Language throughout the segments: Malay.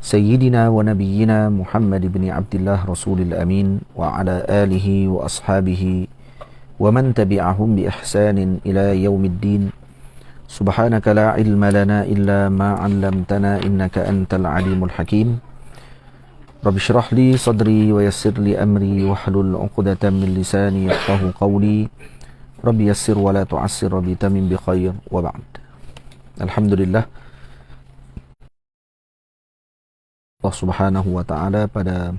سيدنا ونبينا محمد بن عبد الله رسول الأمين وعلى آله وأصحابه ومن تبعهم بإحسان إلى يوم الدين. سبحانك لا علم لنا إلا ما علمتنا إنك أنت العليم الحكيم. رب اشرح لي صدري ويسر لي أمري واحلل عقدة من لساني يفقهوا قولي. رب يسر ولا تعسر رب تمم بخير وبعد. الحمد لله, Allah Subhanahu wa Ta'ala pada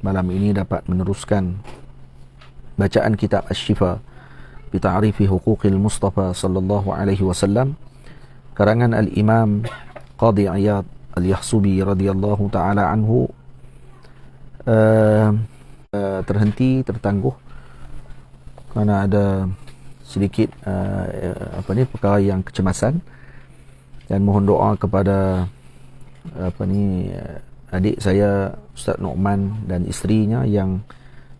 malam ini dapat meneruskan bacaan kitab Asy-Syifa bi Ta'rifi Huquqil Mustafa sallallahu alaihi wasallam karangan Al-Imam Qadhi Iyad Al-Yahsubi radhiyallahu ta'ala anhu. Terhenti, tertangguh kerana ada sedikit perkara yang kecemasan, dan mohon doa kepada adik saya Ustaz Nu'man dan isterinya yang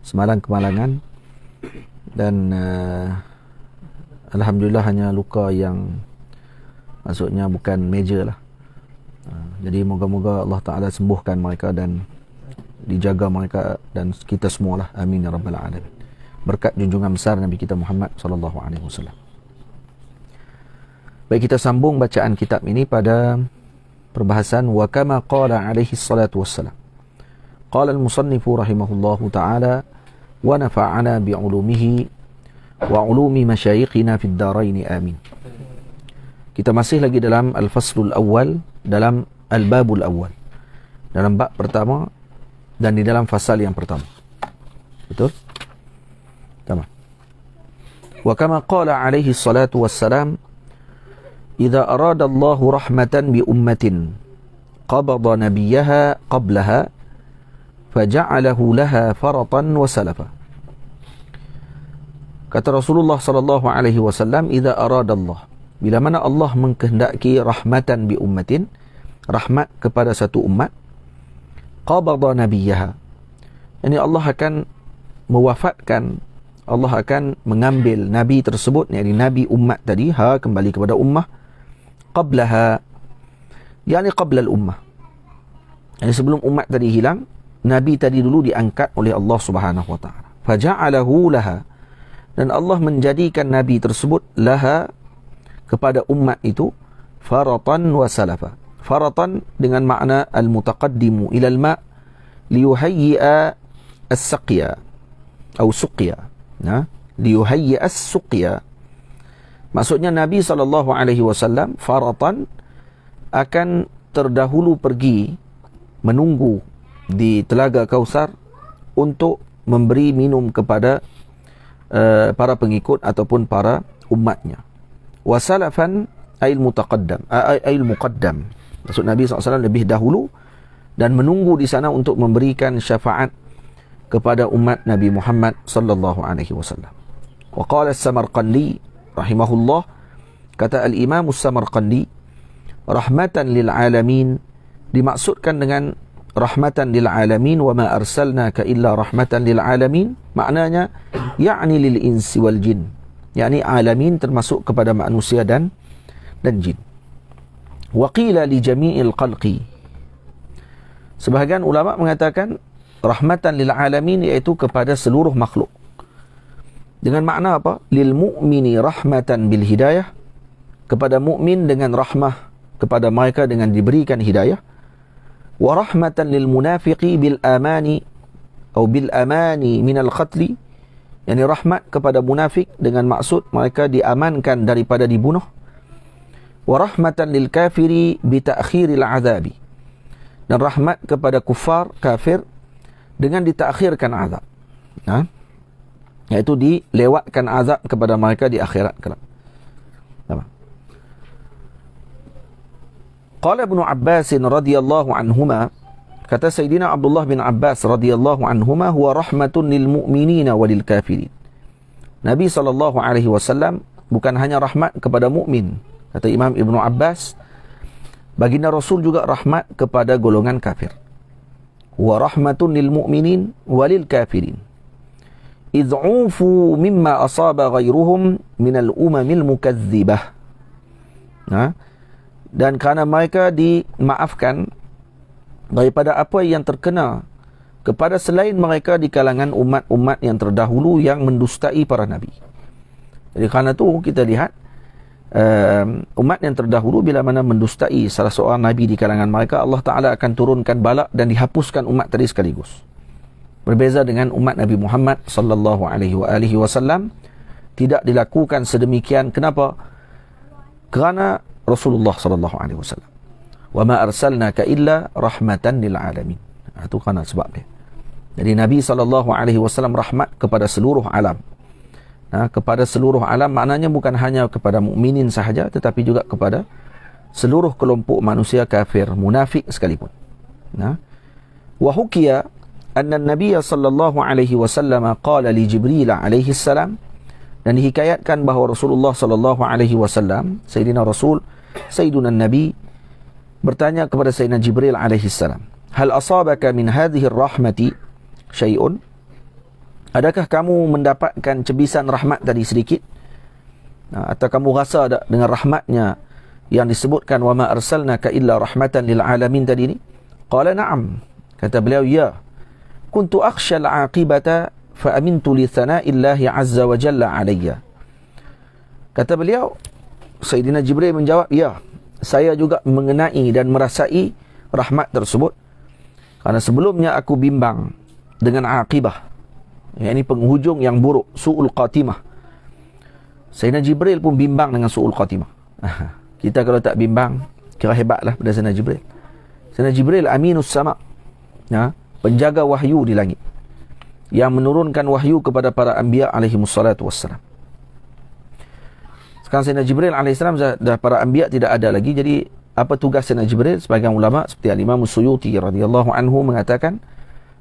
semalam kemalangan, dan alhamdulillah hanya luka yang maksudnya bukan major lah. Jadi moga-moga Allah Ta'ala sembuhkan mereka dan dijaga mereka dan kita semualah, amin ya rabbal alamin, berkat junjungan besar Nabi kita Muhammad sallallahu alaihi wasallam. Baik, kita sambung bacaan kitab ini pada perbahasan wa kama qala alaihi salatu wassalam. Qala al-musannifu rahimahullahu ta'ala wa nafa'ana bi'ulumihi wa ulumi masyayikhina fid darain amin. Kita masih lagi dalam al-faslul awal, dalam al-babul awal, dalam bab pertama dan di dalam fasal yang pertama. Betul? Tamam. Wa kama qala alaihi salatu wassalam, idza arada Allahu rahmatan bi ummatin qabada nabiyaha qablaha faja'alahu laha faratan wa salafa. Kata Rasulullah sallallahu alaihi wasallam, idza arada Allah, bila mana Allah mengkehendaki rahmatan bi ummatin, rahmat kepada satu umat, qabada nabiyaha, yani Allah akan mewafatkan, Allah akan mengambil nabi tersebut, yakni nabi umat tadi, kembali kepada ummah, qablaha, yani qabla al-ummah, yani sebelum umat tadi hilang, nabi tadi dulu diangkat oleh Allah Subhanahu wa ta'ala. Faja'alahu laha, dan Allah menjadikan nabi tersebut laha, kepada umat itu, faratan wa salafa. Faratan dengan makna al-mutaqaddimu ila al-ma' liyuhayyi'a as-saqya atau suqya. Liyuhayyi'a as-suqya, maksudnya Nabi SAW faratan akan terdahulu pergi menunggu di Telaga Kausar untuk memberi minum kepada para pengikut ataupun para umatnya. Wasalafan ayil mutaqaddam, ayil muqaddam, maksud Nabi SAW lebih dahulu dan menunggu di sana untuk memberikan syafaat kepada umat Nabi Muhammad sallallahu alaihi wasallam. Wa qala as-Samarqandi rahimahullah, kata al-Imam as-Samarqandi, rahmatan lil alamin, dimaksudkan dengan rahmatan lil alamin, wa ma arsalnaka illa rahmatan lil alamin, maknanya yakni lil insi wal jin, yakni alamin termasuk kepada manusia dan jin. Wa qila li jami'il khalqi, sebahagian ulama mengatakan rahmatan lil alamin iaitu kepada seluruh makhluk, dengan makna apa? Lil mu'mini rahmatan bil hidayah, kepada mukmin dengan rahmah kepada mereka dengan diberikan hidayah. Wa rahmatan lil munafiqi bil amani atau bil amani min al qatl, yani rahmat kepada munafik dengan maksud mereka diamankan daripada dibunuh. Wa rahmatan lil kafiri bi ta'khiril azabi, dan rahmat kepada kufar kafir dengan ditakhirkan azab, iaitu dilewatkan azab kepada mereka di akhirat kelak. Qala Ibnu Abbas radhiyallahu anhuma, kata Sayyidina Abdullah bin Abbas radhiyallahu anhuma, huwa rahmatun lil mu'minina walil kafirin. Nabi sallallahu alaihi wasallam bukan hanya rahmat kepada mukmin, kata Imam Ibnu Abbas, baginda Rasul juga rahmat kepada golongan kafir. Wa rahmatun lil mu'minin walil kafirin id'ufu mimma asaba ghairuhum minal umamil mukazzibah. dan kerana mereka dimaafkan daripada apa yang terkena kepada selain mereka di kalangan umat-umat yang terdahulu yang mendustai para nabi. Jadi kerana tu kita lihat umat yang terdahulu bila mana mendustai salah seorang nabi di kalangan mereka, Allah Ta'ala akan turunkan balak dan dihapuskan umat tadi sekaligus. Berbeza dengan umat Nabi Muhammad sallallahu alaihi wasallam, tidak dilakukan sedemikian. Kenapa? Kerana Rasulullah sallallahu alaihi wasallam, wa ma arsalnaka illa rahmatan lil alamin. Itu kerana sebab dia. Jadi Nabi sallallahu alaihi wasallam rahmat kepada seluruh alam. Kepada seluruh alam maknanya bukan hanya kepada mukminin sahaja, tetapi juga kepada seluruh kelompok manusia kafir, munafik sekalipun. Wa hukiya anna an-nabiy sallallahu alaihi wasallam qala li Jibril alaihi salam, dan dihikayatkan bahawa Rasulullah sallallahu alaihi wasallam, Sayyidina Rasul, Sayyiduna Nabi, bertanya kepada Sayyidina Jibril alaihi salam, hal asabaka min hadhihi ar-rahmati syai'un? Adakah kamu mendapatkan cebisan rahmat tadi sedikit? Atau kamu rasa tak dengan rahmatnya yang disebutkan wa ma arsalnaka illa rahmatan lil alamin tadi ni? Qala na'am. Kata beliau, ya. Kuntu akhsha al-aqibata fa amintu li thana'illahi azza wa jalla alayya. Kata beliau, Sayyidina Jibril menjawab, ya, saya juga mengenai dan merasai rahmat tersebut. Karena sebelumnya aku bimbang dengan aqibah, yakni penghujung yang buruk, su'ul qatimah. Sayyidina Jibril pun bimbang dengan su'ul qatimah. Kita kalau tak bimbang, kira hebatlah pada Sayyidina Jibril. Sayyidina Jibril aminus sama, penjaga wahyu di langit, yang menurunkan wahyu kepada para anbiya alaihi wassalatu wassalam. Sekarang Sayyidina Jibril alaihi salam dah para anbiya tidak ada lagi. Jadi apa tugas Sayyidina Jibril? Sebagian ulama seperti Al-Imam Suyuti radhiyallahu anhu mengatakan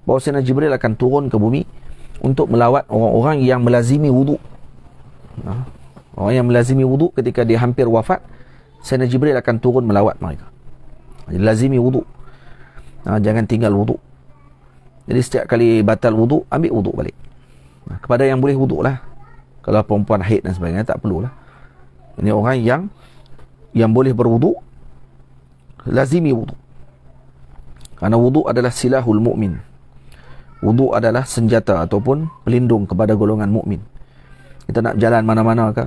bahawa Sayyidina Jibril akan turun ke bumi untuk melawat orang-orang yang melazimi wudu. Orang yang melazimi wudu ketika dia hampir wafat, Sayyidina Jibril akan turun melawat mereka. Jadi lazimi wudu. Jangan tinggal wudu. Jadi setiap kali batal wudu, ambil wudu balik. Kepada yang boleh wudu lah. Kalau perempuan haid dan sebagainya, tak perlulah. Ini orang yang boleh berwudu, lazimi wudu. Kerana wudu adalah silahul mu'min. Wudu adalah senjata ataupun pelindung kepada golongan mukmin. Kita nak jalan mana-mana ke,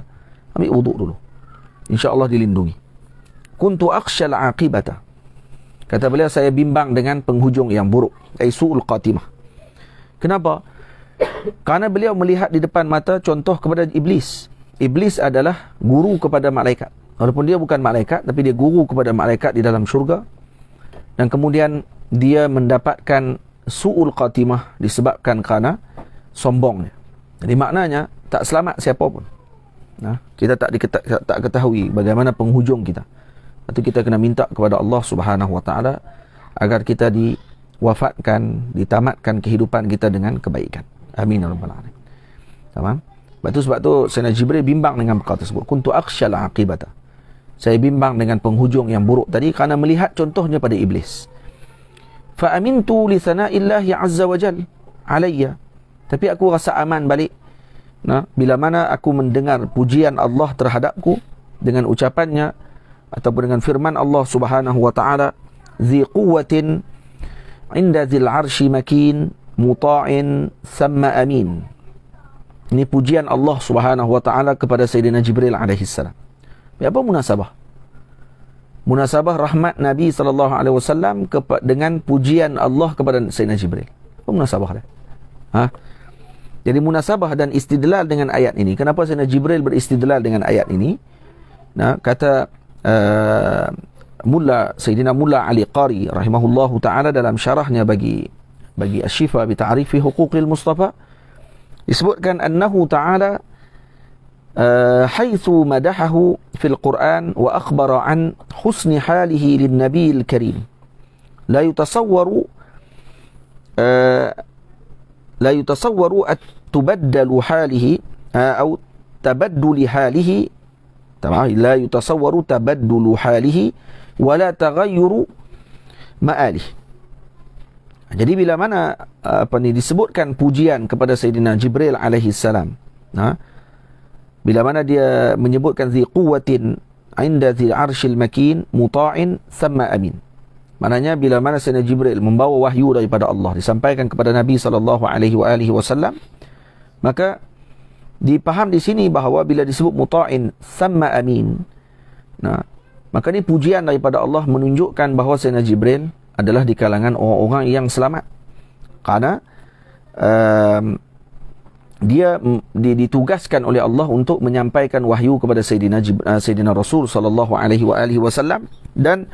ambil wudu dulu, InsyaAllah dilindungi. Kuntu akhshal aqibata. Kata beliau, saya bimbang dengan penghujung yang buruk, su'ul qatimah. Kenapa? Kerana beliau melihat di depan mata contoh kepada iblis. Iblis adalah guru kepada malaikat. Walaupun dia bukan malaikat, tapi dia guru kepada malaikat di dalam syurga. Dan kemudian dia mendapatkan su'ul qatimah disebabkan kerana sombongnya. Jadi maknanya tak selamat siapa pun. Kita tak ketahui bagaimana penghujung kita. Itu kita kena minta kepada Allah Subhanahu Wa Taala agar kita diwafatkan, ditamatkan kehidupan kita dengan kebaikan. Amin ya rabbal alamin. Tamam? Sebab tu Sayyidina Jibril bimbang dengan perkara tersebut. Kuntu akhshal aqibata. Saya bimbang dengan penghujung yang buruk tadi kerana melihat contohnya pada iblis. Fa amintu li thana'illahi azza wa jal alayya. Tapi aku rasa aman balik bila mana aku mendengar pujian Allah terhadapku dengan ucapannya ataupun dengan firman Allah Subhanahu wa taala, "Dzi quwwatin 'inda dzil 'arsy makin muta'in thumma amin." Ini pujian Allah Subhanahu wa taala kepada Sayyidina Jibril alaihi salam. Apa munasabah? Munasabah rahmat Nabi sallallahu alaihi wasallam dengan pujian Allah kepada Sayyidina Jibril. Apa munasabah dia? Jadi munasabah dan istidlal dengan ayat ini. Kenapa Sayyidina Jibril beristidlal dengan ayat ini? Kata Sayyidina Mulla Ali Qari rahimahullahu ta'ala dalam syarahnya bagi Asy-Syifa bi ta'rifi huquqil Mustafa, disebutkan annahu ta'ala haitsu madahahu fil Quran wa akhbara an husni halihi lin nabiyil karim la yutasawwaru tubaddalu halihi atau tabadduli halihi. La yutasawwaru tabaddulu halihi wala taghayyuru ma'alih. Jadi bila mana disebutkan pujian kepada Sayyidina Jibril alaihi salam, bila mana dia menyebutkan dzi quwwatin 'inda dzil 'arsyil makin muta'in thamma amin. Maknanya bila mana Sayyidina Jibril membawa wahyu daripada Allah disampaikan kepada Nabi SAW, maka dipaham di sini bahawa bila disebut muta'in thamma amin, nah, maka ni pujian daripada Allah menunjukkan bahawa Sayyidina Jibril adalah di kalangan orang-orang yang selamat. Kerana dia ditugaskan oleh Allah untuk menyampaikan wahyu kepada Sayyidina Rasul sallallahu alaihi wasallam, dan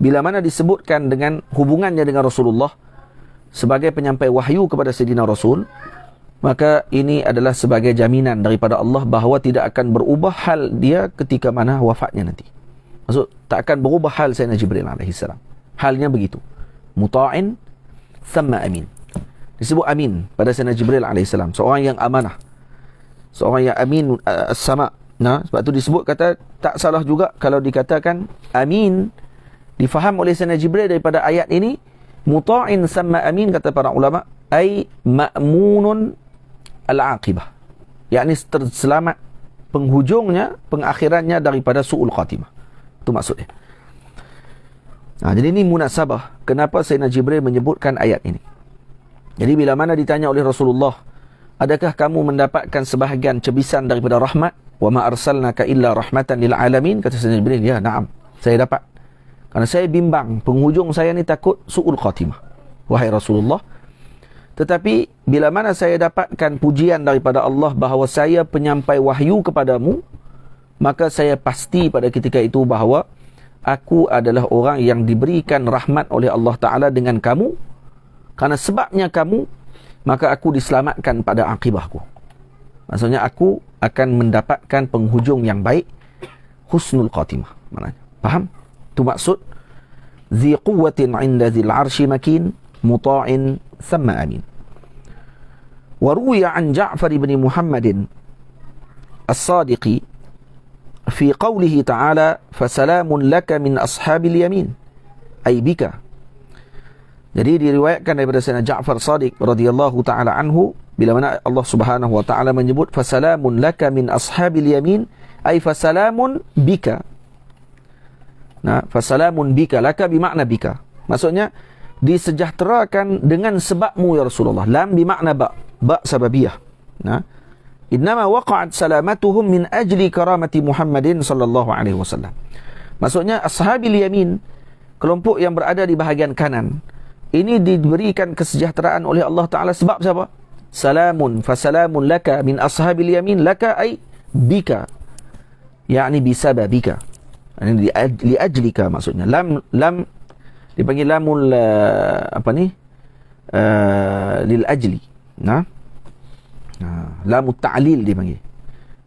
bila mana disebutkan dengan hubungannya dengan Rasulullah sebagai penyampai wahyu kepada Sayyidina Rasul, maka ini adalah sebagai jaminan daripada Allah bahawa tidak akan berubah hal dia ketika mana wafatnya nanti. Maksud, tak akan berubah hal Sayyidina Jibril alaihi salam. Halnya begitu. Muta'in thamma amin. Disebut amin pada Sayyidina Jibril AS, seorang yang amanah, seorang yang amin as-sama. Nah, sebab tu disebut, kata tak salah juga kalau dikatakan amin difaham oleh Sayyidina Jibril daripada ayat ini. Muta'in thamma amin, kata para ulama, ay ma'munun al-aqibah, yakni terselamat penghujungnya, pengakhirannya daripada su'ul khatimah. Itu maksudnya. Nah, jadi ini munasabah kenapa Sayyidina Jibril menyebutkan ayat ini. Jadi bila mana ditanya oleh Rasulullah, adakah kamu mendapatkan sebahagian cebisan daripada rahmat? Wa ma arsalnaka illa rahmatan lil alamin, kata Sayyidina Jibril, ya, na'am, saya dapat. Kerana saya bimbang, penghujung saya ni takut su'ul khatimah, wahai Rasulullah. Tetapi bila mana saya dapatkan pujian daripada Allah bahawa saya penyampai wahyu kepadamu, maka saya pasti pada ketika itu bahawa aku adalah orang yang diberikan rahmat oleh Allah Ta'ala dengan kamu. Karena sebabnya kamu, maka aku diselamatkan pada akibahku. Maksudnya aku akan mendapatkan penghujung yang baik, husnul khatimah. Maknanya, faham? Itu maksud zi quwwatin 'inda dzil 'arsy makin muta'in thamma amin. Wa ruwiya 'an Ja'far ibn Muhammadin as-Sadiqi fi qawlihi ta'ala fasalamun laka min ashabil yamin ay bika. Jadi diriwayatkan daripada Sayyidina Ja'far Sadiq radhiyallahu ta'ala anhu, bila mana Allah Subhanahu wa ta'ala menyebut fasalamun laka min ashabil yamin ay fasalamun bika. Nah, fasalamun bika, laka bermakna bika. Maksudnya disejahterakan dengan sebabmu ya Rasulullah. Lam bermakna ba sababiyah. Nah, innama waqa'at salamatuhum min ajli karamati Muhammadin sallallahu alaihi wasallam. Maksudnya ashabil yamin, kelompok yang berada di bahagian kanan, ini diberikan kesejahteraan oleh Allah Ta'ala sebab siapa? Salamun, fasalamun laka min ashabil yamin, laka ay bika, yakni bisababika, ini li ajlika maksudnya. Lam dipanggil lamul lil ajli. Nah, lamut ta'lil dipanggil,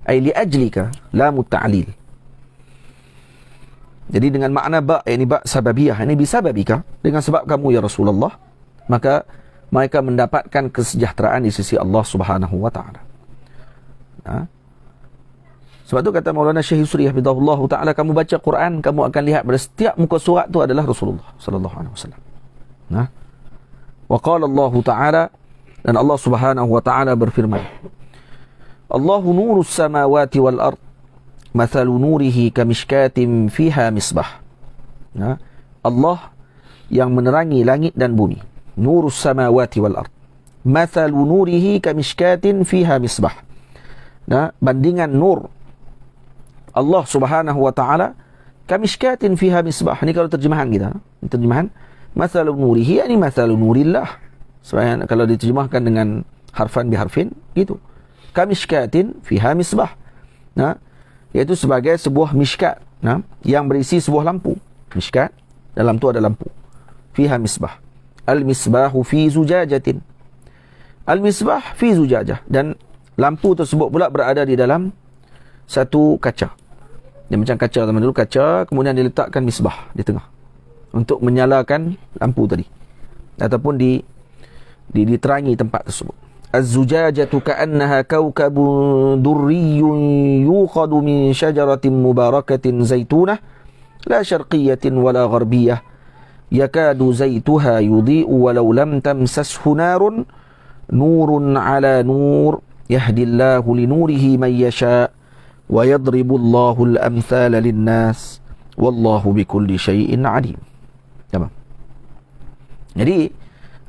ay li ajlika, lamut ta'lil. Jadi dengan makna ba, ini ba sababiyah, ini bisababika, dengan sebab kamu ya Rasulullah, maka mereka mendapatkan kesejahteraan di sisi Allah Subhanahu wa ta'ala. Nah, sebab tu kata Maulana Syekh Yusri hafizahullah ta'ala, kamu baca Quran, kamu akan lihat pada setiap muka surat tu adalah Rasulullah sallallahu alaihi wasallam. Nah, wa qala Allah ta'ala, dan Allah Subhanahu wa ta'ala berfirman, Allahu nurus samawati wal ard mathalu nurihi kamishkatin fiha misbah. Nah, Allah yang menerangi langit dan bumi, nurus samawati wal ard, mathalu nurihi kamishkatin fiha misbah. Nah, bandingan nur Allah Subhanahu wa ta'ala kamishkatin fiha misbah. Ini kalau terjemahan kita, terjemahan mathalu nurihi, yani mathalu nurillah. Sebenarnya kalau diterjemahkan dengan harfan biharfin gitu, kamishkatin fiha misbah, nah, iaitu sebagai sebuah mishkat, nah, yang berisi sebuah lampu. Mishkat, dalam tu ada lampu. Fiha misbah. Al-misbahu fi zujajatin. Al-misbah fi zujajah. Dan lampu tersebut pula berada di dalam satu kaca. Dia macam kaca, zaman dulu kaca, kemudian diletakkan misbah di tengah untuk menyalakan lampu tadi, ataupun diterangi tempat tersebut. Az-zujajatu ka'annaha kawkabun durriyun yuqadu min syajaratin mubarakatin zaitunah la syarqiyatin wala gharbiyah yakadu zaituha yudhi'u walau lam tamsashu narun nurun ala nur yahdillahu linurihi man yasha wa yadribullahu al-amthala lin-nas wallahu bikulli syai'in alim. Tamam. Jadi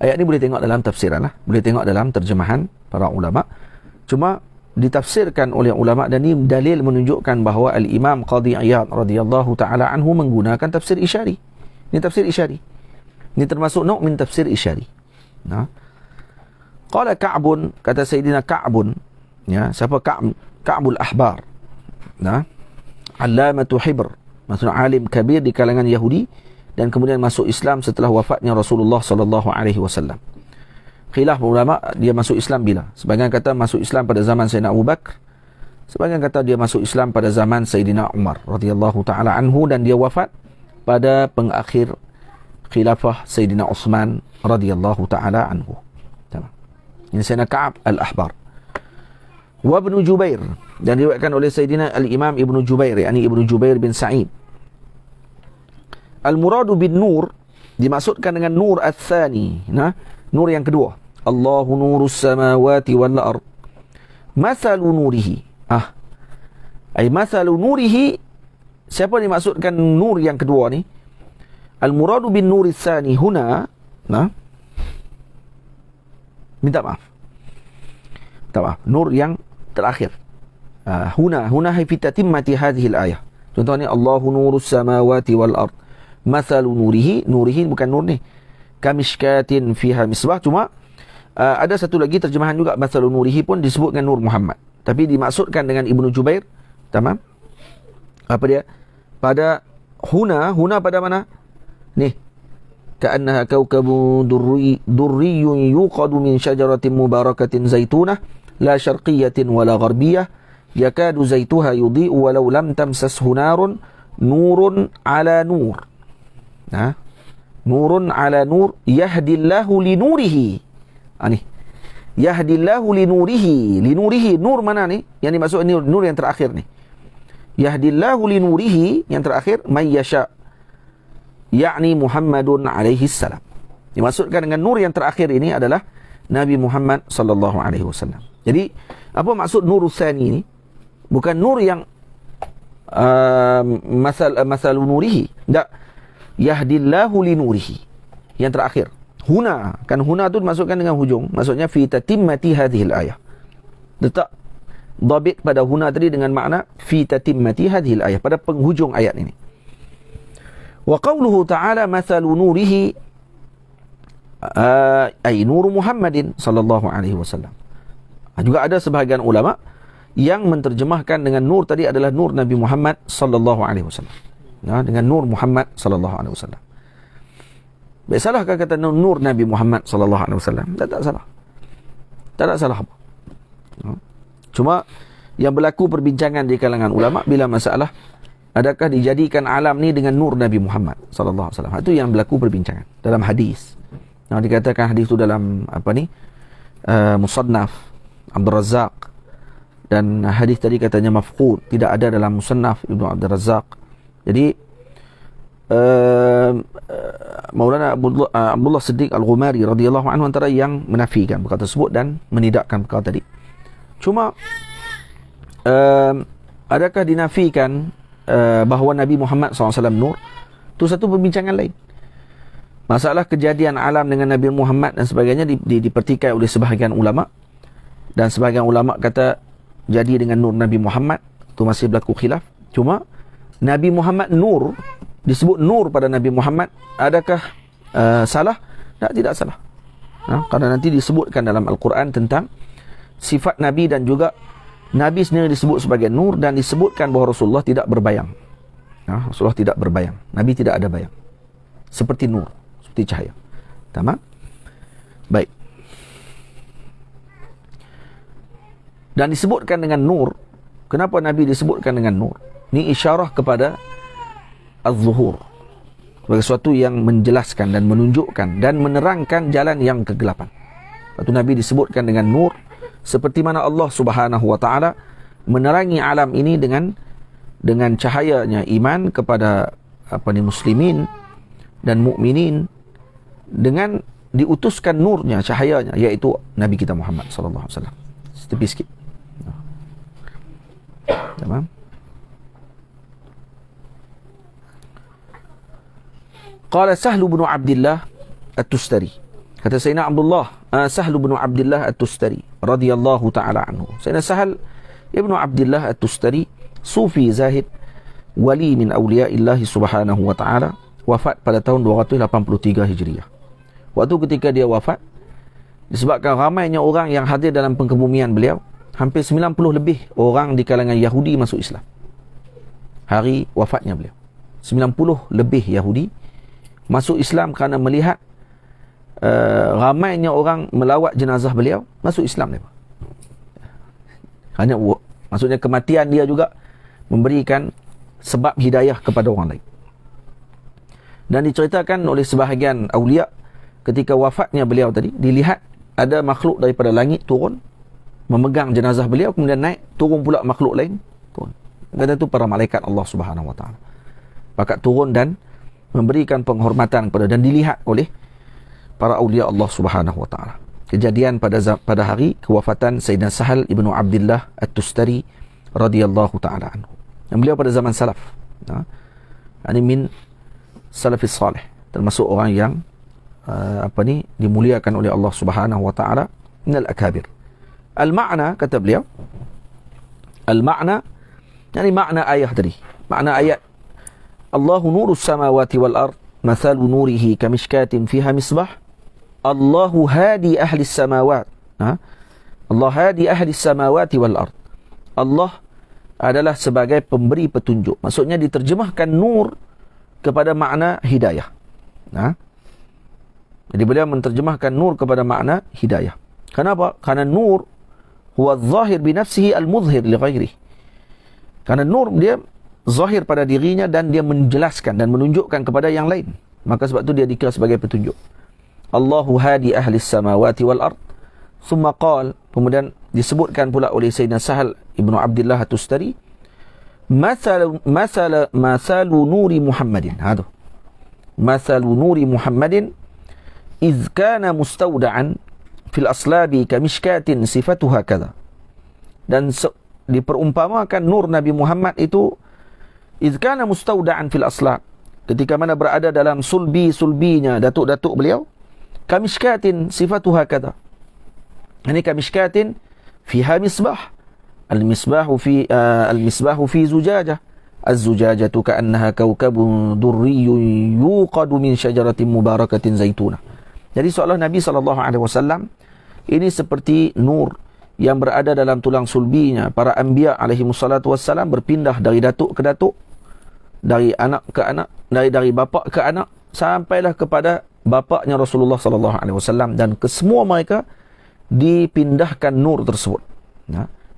ayat ni boleh tengok dalam tafsiran lah, boleh tengok dalam terjemahan para ulama. Cuma ditafsirkan oleh ulama, dan ini dalil menunjukkan bahawa al-Imam Qadhi Iyad radhiyallahu taala anhu menggunakan tafsir isyari. Ini tafsir isyari. Ini termasuk nau' min tafsir isyari. Nah. Qala Ka'bun, kata Sayyidina Ka'bun, ya, siapa Ka'bul Ahbar. Nah. Allamatu Hibr, maksudnya alim kabir di kalangan Yahudi, dan kemudian masuk Islam setelah wafatnya Rasulullah sallallahu alaihi wasallam. Khilaf ulama dia masuk Islam bila. Sebagian kata masuk Islam pada zaman Sayyidina Abu Bakar. Sebagian kata dia masuk Islam pada zaman Sayyidina Umar radhiyallahu taala anhu, dan dia wafat pada pengakhir khilafah Sayyidina Uthman radhiyallahu taala anhu. Tamam. Ini Sayyidina Ka'ab al-Ahbar. Wa Ibnu Jubair, dan diriwayatkan oleh Sayyidina al-Imam Ibnu Jubair, yakni Ibnu Jubair bin Sa'id. Al-muradu bin nur dimaksudkan dengan nur ats-tsani, nah, nur yang kedua. Allahu nurus samawati wal ard. Mathalu nurihi. Ay mathalu nurihi, siapa dimaksudkan nur yang kedua ni? Al-muradu bin nuri tsani huna, nah. Minta maaf. Nur yang terakhir. Huna fi tatimmati hadhihi al-ayah. Contohnya Allahu nurus samawati wal ard. Mathalu nurihi, nurihi bukan nur ni. Kamishkatin fiha misbah. Cuma ada satu lagi terjemahan juga, mathalu nurihi pun disebutkan Nur Muhammad, tapi dimaksudkan dengan Ibnu Jubair. Tamam. Apa dia? Pada huna pada mana? Nih. Ka'annaha kawkabun durriyun yuqadu min syajaratin mubarakatin zaitunah la syarqiyatin wala gharbiyah yakadu zaituha yudhi'u walau lam tamsashu narun nurun ala nur. Nah. Nurun ala nur yahdillahu linurihi. Ni. Yahdillahu linurihi. Linurihi, nur mana ni? Yang dimaksud ni nur yang terakhir ni. Yahdillahu linurihi, yang terakhir, may yasha. Yakni Muhammadun alaihi salam. Dimaksudkan dengan nur yang terakhir ini adalah Nabi Muhammad sallallahu alaihi wasallam. Jadi, apa maksud nur tsani ni? Bukan nur yang masal nurihi. Tak. Yahdillahu linurihi. Yang terakhir. Huna, kan huna tu dimasukkan dengan hujung, maksudnya fi tatimmati hadhil ayah. Letak dhabit pada huna tadi dengan makna fi tatimmati hadhil ayah, pada penghujung ayat ini. Wa qawluhu ta'ala mathalu nurihi ay nur Muhammadin sallallahu alaihi wasallam. Juga ada sebahagian ulama yang menterjemahkan dengan nur tadi adalah nur Nabi Muhammad sallallahu alaihi wasallam. Ya, dengan nur Muhammad sallallahu alaihi wasallam. Baik, salahkah kata nur Nabi Muhammad sallallahu alaihi wasallam? Tak salah. Tak ada salah apa. Cuma yang berlaku perbincangan di kalangan ulama bila masalah adakah dijadikan alam ni dengan nur Nabi Muhammad sallallahu alaihi wasallam. Itu yang berlaku perbincangan dalam hadis. Nah, dikatakan hadis itu dalam apa ni? Musannaf Abdul Razzaq, dan hadis tadi katanya mafqud, tidak ada dalam Musannaf Ibnu Abdul Razzaq. Jadi Maulana Abdullah Siddiq Al-Ghumari radhiyallahu anhu antara yang menafikan perkara tersebut dan menidakkan perkara tadi. Cuma adakah dinafikan bahawa Nabi Muhammad SAW nur? Itu satu perbincangan lain. Masalah kejadian alam dengan Nabi Muhammad dan sebagainya dipertikai oleh sebahagian ulama, dan sebahagian ulama kata jadi dengan nur Nabi Muhammad. Itu masih berlaku khilaf. Cuma Nabi Muhammad nur, disebut nur pada Nabi Muhammad, adakah salah? Tidak salah. Karena nanti disebutkan dalam Al-Quran tentang sifat Nabi, dan juga Nabi sendiri disebut sebagai nur, dan disebutkan bahawa Rasulullah tidak berbayang. Rasulullah tidak berbayang. Nabi tidak ada bayang. Seperti nur, seperti cahaya. Tamam? Baik. Dan disebutkan dengan nur. Kenapa Nabi disebutkan dengan nur? Ini isyarah kepada az-zuhur, sebagai sesuatu yang menjelaskan dan menunjukkan dan menerangkan jalan yang kegelapan. Lepas Nabi disebutkan dengan nur, seperti mana Allah Subhanahu wa taala menerangi alam ini dengan cahayanya iman kepada muslimin dan mukminin, dengan diutuskan nurnya, cahayanya, iaitu Nabi kita Muhammad sallallahu alaihi wasallam. Tepi sikit. Tamam. Qala Sahl bin Abdullah At-Tustari. Kata Sayyidina Abdullah, Sahl bin Abdullah At-Tustari radhiyallahu taala anhu. Sayyidina Sahl ibnu Abdullah At-Tustari, sufi zahid, wali min awliyaillah subhanahu wa ta'ala, wafat pada tahun 283 Hijriah. Waktu ketika dia wafat, disebabkan ramainya orang yang hadir dalam pengkebumian beliau, hampir 90 lebih orang di kalangan Yahudi masuk Islam. Hari wafatnya beliau, 90 lebih Yahudi masuk Islam kerana melihat ramainya orang melawat jenazah beliau, masuk Islam mereka. Hanya maksudnya kematian dia juga memberikan sebab hidayah kepada orang lain. Dan diceritakan oleh sebahagian awliya, ketika wafatnya beliau tadi, dilihat ada makhluk daripada langit turun memegang jenazah beliau, kemudian naik, turun pula makhluk lain turun. Kata itu para malaikat Allah Subhanahu wa taala. Pakat turun dan memberikan penghormatan kepada, dan dilihat oleh para awliya Allah Subhanahu wa taala. Kejadian pada hari kewafatan Sayyidina Sahal ibnu Abdullah At-Tustari radhiyallahu taala anhu. Yang beliau pada zaman salaf. Ini min salafis salih, termasuk orang yang dimuliakan oleh Allah Subhanahu wa taala, minal akabir. Al-ma'na, kata beliau, al-ma'na yani makna ayat tadi. Makna ayat Allahu nurus samawati wal ard mathalu nurihi kamishkatin fiha misbah Allahu hadi ahli samawat. Allah hadi ahli samawati wal ard. Allah adalah sebagai pemberi petunjuk. Maksudnya diterjemahkan nur kepada makna hidayah. Jadi beliau menterjemahkan nur kepada makna hidayah. Kenapa? Karena nur huwa zahir binafsihi al-muzhir li ghairihi. Karena nur dia zahir pada dirinya dan dia menjelaskan dan menunjukkan kepada yang lain. Maka sebab itu dia dikira sebagai petunjuk. Allahu hadi ahli samawati wal ard. Thumma qal, kemudian disebutkan pula oleh Sayyidina Sahal ibnu Abdullah At-Tustari, mathalu nuri Muhammadin. Mathalu nuri Muhammadin إذ كان مستودعا في الأصلاب كمشكاة صفتها كذا. Dan diperumpamakan nur Nabi Muhammad itu إذ كان مستودعا في الأصلاب, ketika mana berada dalam sulbi-sulbinya datuk-datuk beliau, كمشكاة صفتها كذا. Ini كمشكاة فيها مصباح, المصباح في زجاجة, الزجاجة كأنها كوكب دري يوقد من شجرة مباركة زيتونة. Jadi seolah Nabi SAW ini seperti nur yang berada dalam tulang sulbinya. Para anbiya alaihimussalatu wassalam berpindah dari datuk ke datuk, dari anak ke anak, dari bapa ke anak, sampailah kepada bapaknya Rasulullah SAW, dan ke semua mereka dipindahkan nur tersebut.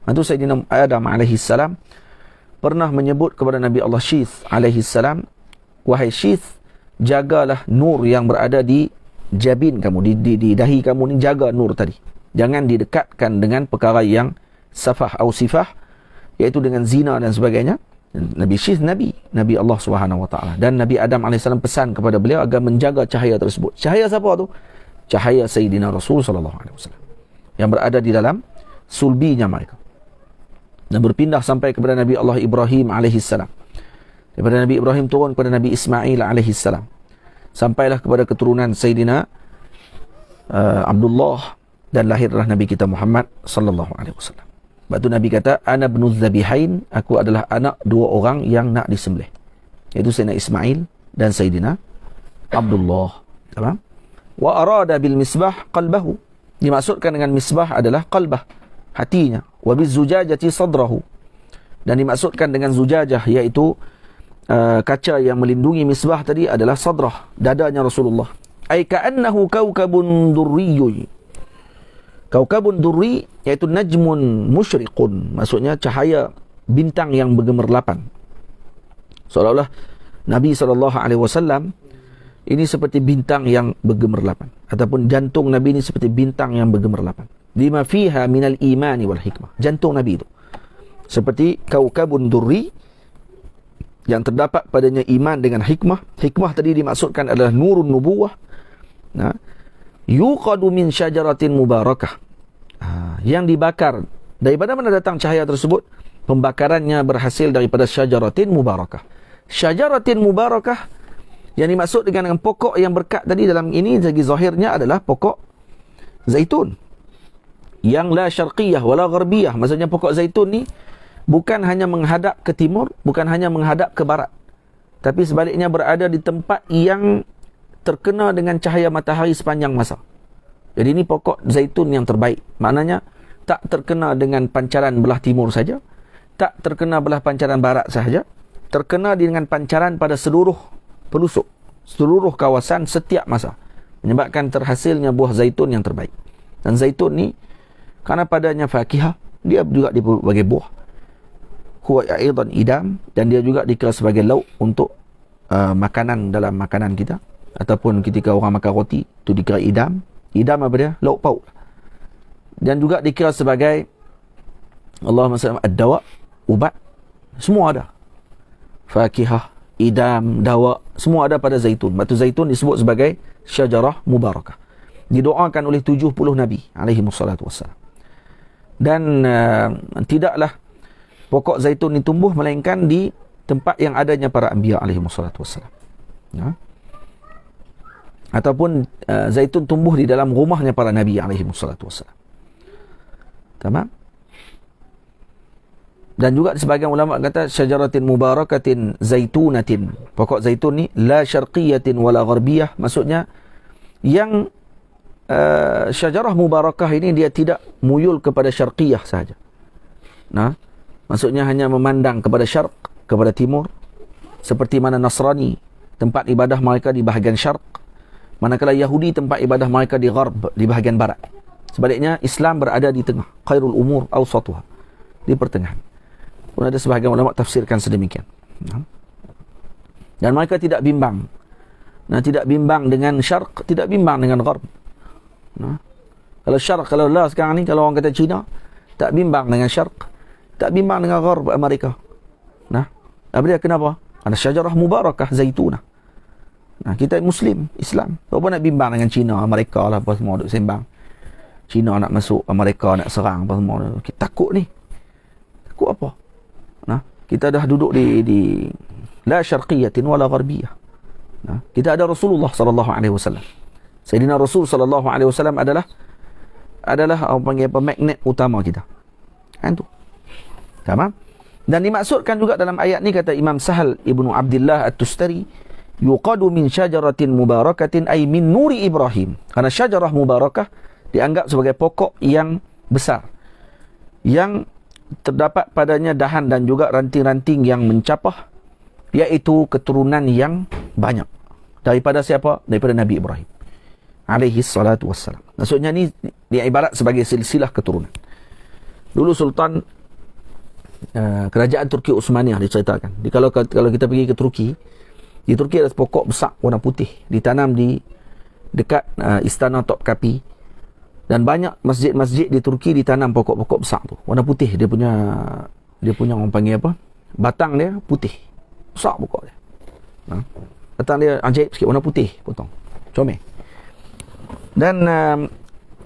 Itu Sayyidina Adam alaihissalam pernah menyebut kepada Nabi Allah Syith alaihissalam, wahai Syith, jagalah nur yang berada di jabin kamu, di dahi kamu ni, jaga nur tadi. Jangan didekatkan dengan perkara yang safah atau sifah, iaitu dengan zina dan sebagainya. Nabi Syith Nabi Allah Subhanahu wa taala, dan Nabi Adam alaihissalam pesan kepada beliau agar menjaga cahaya tersebut. Cahaya siapa tu? Cahaya Sayyidina Rasul sallallahu alaihi wasallam yang berada di dalam sulbinya mereka, dan berpindah sampai kepada Nabi Allah Ibrahim alaihissalam. Daripada Nabi Ibrahim turun kepada Nabi Ismail alaihissalam, sampailah kepada keturunan Sayyidina Abdullah, dan lahirlah Nabi kita Muhammad sallallahu alaihi wasallam. Sebab tu Nabi kata, ana ibnuz zabihain, aku adalah anak dua orang yang nak disembelih, iaitu Sayyidina Ismail dan Sayyidina Abdullah. Tamam? Wa arada bil misbah qalbahu, dimaksudkan dengan misbah adalah qalbah, hatinya. Wa biz zujajati sadrahu, dan dimaksudkan dengan zujajah iaitu kaca yang melindungi misbah tadi adalah sadrah, dadanya Rasulullah. Ai ka'annahu kaukabun durriyyun. Kaukabun durri iaitu najmun musyriqun, maksudnya cahaya bintang yang bergemerlapan. Seolah-olah Nabi SAW ini seperti bintang yang bergemerlapan, ataupun jantung Nabi ini seperti bintang yang bergemerlapan. Lima fiha minal imani wal hikmah. Jantung Nabi itu seperti kaukabun durri, yang terdapat padanya iman dengan hikmah. Hikmah tadi dimaksudkan adalah nurun nubuwah. Yuqadu min syajaratin mubarakah, yang dibakar. Daripada mana datang cahaya tersebut? pembakarannya berhasil daripada syajaratin mubarakah. Syajaratin mubarakah yang dimaksud dengan pokok yang berkat tadi dalam ini segi zahirnya adalah pokok zaitun yang la syarqiyah wala gharbiyah. Maksudnya pokok zaitun ni bukan hanya menghadap ke timur, bukan hanya menghadap ke barat, tapi sebaliknya berada di tempat yang terkena dengan cahaya matahari sepanjang masa. Jadi ini pokok zaitun yang terbaik. Maknanya tak terkena dengan pancaran belah timur saja, tak terkena belah pancaran barat sahaja, terkena dengan pancaran pada seluruh pelosok, seluruh kawasan setiap masa, menyebabkan terhasilnya buah zaitun yang terbaik. Dan zaitun ni kerana padanya fakihah, dia juga sebagai buah. Huwa aidan idam, dan dia juga dikira sebagai lauk untuk makanan dalam makanan kita, ataupun ketika orang makan roti tu dikira idam. Idam apa dia? Lauk pauk. Dan juga dikira sebagai Allahumma salli ad-dawa, ubat. Semua ada. Fakihah, idam, dawa, semua ada pada zaitun. Batu zaitun disebut sebagai syajarah mubarakah. Didoakan oleh 70 Nabi alaihi wassalatu wassalam. Dan tidaklah pokok zaitun ini tumbuh melainkan di tempat yang adanya para anbiya alaihi wassalatu wassalam. Ya. Ataupun zaitun tumbuh di dalam rumahnya para nabi alaihi wassalatu wassalam. Tamam? Dan juga sebagian ulama kata syajaratin mubarakatin zaitunatin. Pokok zaitun ni la syarqiyatin wala gharbiyah, maksudnya yang syajarah mubarakah ini dia tidak muyul kepada syarqiyah sahaja. Nah, maksudnya hanya memandang kepada syarq, kepada timur, seperti mana Nasrani tempat ibadah mereka di bahagian syarq, manakala Yahudi tempat ibadah mereka di gharb, di bahagian barat. Sebaliknya Islam berada di tengah, khairul umur awsatuha, di pertengahan. Pun ada sebahagian ulama tafsirkan sedemikian. Dan mereka tidak bimbang. Nah, tidak bimbang dengan syarq, tidak bimbang dengan gharb. Nah, kalau syarq, kalau lah sekarang ni, kalau orang kata Cina, tak bimbang dengan syarq, tak bimbang dengan gharb Amerika. Nah, apa dia? Kenapa? Ada syajarah mubarakah zaitunah. Nah, kita Muslim, Islam, apa nak bimbang dengan Cina, Amerika lah, apa semua duk sembang. Cina nak masuk, Amerika nak serang, apa semua. Kita takut ni. Takut apa? Nah, kita dah duduk di la syarqiyatin wala gharbiyah. Nah, kita ada Rasulullah sallallahu alaihi wasallam. Sayyidina Rasul sallallahu alaihi wasallam adalah orang panggil apa, magnet utama kita. Kan tu. Tamam? Dan dimaksudkan juga dalam ayat ni, kata Imam Sahal Ibnu Abdullah At-Tustari, yuqadu min syajaratin mubarakatin ay min nuri Ibrahim. Karena syajarah mubarakah dianggap sebagai pokok yang besar, yang terdapat padanya dahan dan juga ranting-ranting yang mencapah, iaitu keturunan yang banyak. Daripada siapa? Daripada Nabi Ibrahim alaihi salatu wassalam. Maksudnya ni dia ibarat sebagai silsilah keturunan. Dulu Sultan kerajaan Turki Utsmaniyah diceritakan. Kalau kita pergi ke Turki, di Turki ada pokok besar warna putih ditanam di dekat istana Topkapi, dan banyak masjid-masjid di Turki ditanam pokok-pokok besar tu. Warna putih dia punya orang panggil apa? Batang dia putih. Besar pokok dia. Batang dia ajaib sikit, warna putih potong. Comel. Dan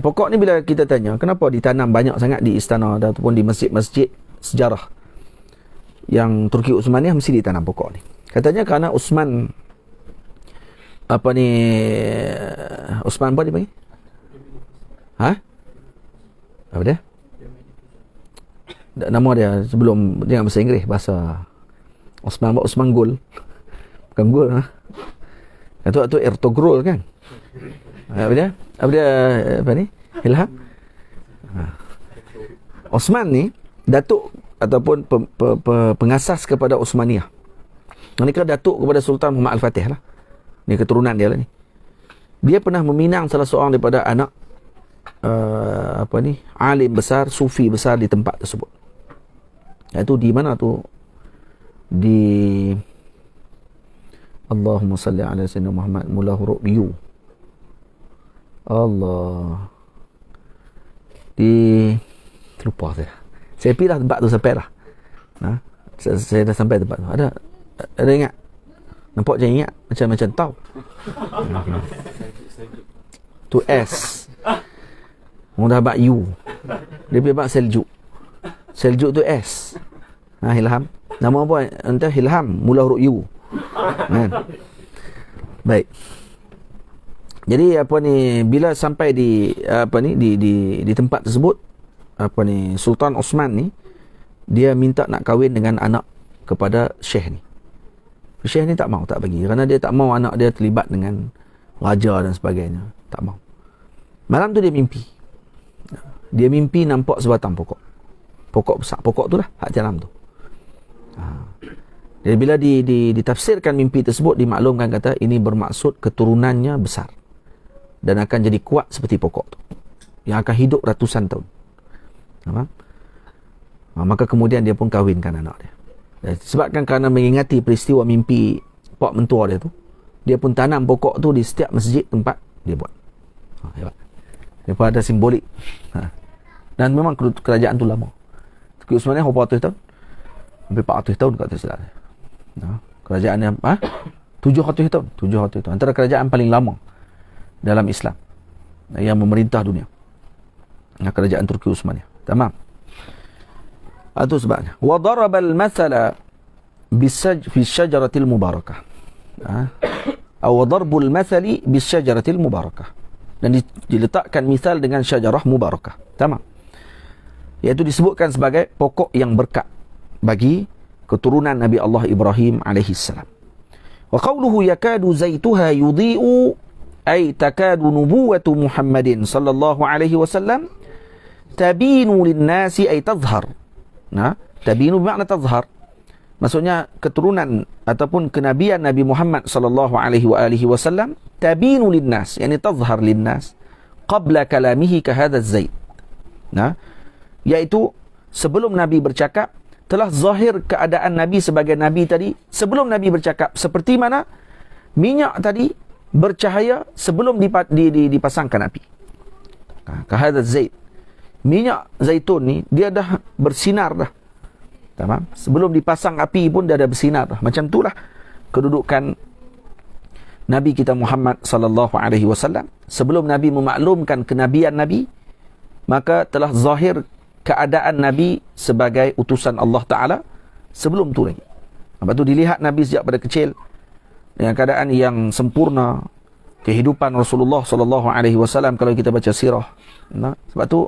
pokok ni bila kita tanya kenapa ditanam banyak sangat di istana ataupun di masjid-masjid sejarah yang Turki Utsmaniyah, mesti ditanam pokok ni. Katanya kerana Utsman apa dia panggil? Apa dia? Nama dia sebelum dia bahasa Inggeris, bahasa Osman Gol. Bukan Gol, Itu Ertugrul kan? Apa dia? Ilham? Osman ni datuk ataupun pengasas kepada Utsmaniyah. Mereka datuk kepada Sultan Muhammad Al-Fatih lah. Ni keturunan dia lah ni. Dia pernah meminang salah seorang daripada anak alim besar, sufi besar di tempat tersebut. Iaitu di mana tu? Di Allahumma salli ala sayyidina Muhammad mulahu ru'yu. Allah. Terlupa saya. Saya pergi lah tempat tu sampai dah. Saya dah sampai tempat tu. Ada ingat? Nampak je ingat? Macam tahu. Tu S. Orang dah bak U. Dia pergi bak Seljuk. Seljuk tu S. Ilham. Nama apa? Entah Ilham, mula huruf U. Kan? Baik. Jadi apa ni, bila sampai di di tempat tersebut, Sultan Osman ni dia minta nak kahwin dengan anak kepada Syekh ni. Syekh ni tak mau, tak bagi, kerana dia tak mau anak dia terlibat dengan raja dan sebagainya. Tak mau. Malam tu dia mimpi. Dia mimpi nampak sebatang pokok. Pokok besar. Pokok tu lah hak jalan tu. Jadi bila ditafsirkan mimpi tersebut, dimaklumkan kata ini bermaksud keturunannya besar dan akan jadi kuat seperti pokok tu, yang akan hidup ratusan tahun. Maka kemudian dia pun kahwinkan anak dia. Sebabkan kerana mengingati peristiwa mimpi pak mentua dia tu, dia pun tanam pokok tu di setiap masjid tempat dia buat. Hebat. Dia pun ada simbolik. Dan memang kerajaan tu lama. Turki Uthmani berapa ratus tahun? Hampir 400 tahun kat atas. Kerajaan yang 700 tahun. 700 tahun. Antara kerajaan paling lama dalam Islam yang memerintah dunia. Kerajaan Turki Uthmani. Tamam. Itu sebabnya. Wa daraba al-mathala fi syajaratil mubarakah. Atau darbul mathali bi syajaratil mubarakah. Dan diletakkan misal dengan syajarah mubarakah. Tamam. Iaitu disebutkan sebagai pokok yang berkat bagi keturunan Nabi Allah Ibrahim alaihi salam. Wa qawluhu yakadu zaituha yudhi'u ay takadu nubuwatu Muhammadin sallallahu alaihi wasallam tabinu lin-nasi ay tazhar. Tabinu bermakna tazhar. Maksudnya keturunan ataupun kenabian Nabi Muhammad sallallahu alaihi wasallam tabinu lin-nas, yakni tazhar lin-nas qabla kalamihi ka hadha az-zait. Iaitu sebelum Nabi bercakap telah zahir keadaan Nabi sebagai Nabi tadi, sebelum Nabi bercakap, seperti mana minyak tadi bercahaya sebelum dipasangkan api. Kahadha zait, minyak zaitun ni dia dah bersinar dah. Tamam? Sebelum dipasang api pun dia dah bersinar dah. Macam itulah kedudukan Nabi kita Muhammad sallallahu alaihi wasallam. Sebelum Nabi memaklumkan kenabian Nabi, maka telah zahir keadaan Nabi sebagai utusan Allah Ta'ala sebelum tu lagi. Lepas tu dilihat Nabi sejak pada kecil dengan keadaan yang sempurna, kehidupan Rasulullah sallallahu alaihi wasallam kalau kita baca sirah. Sebab tu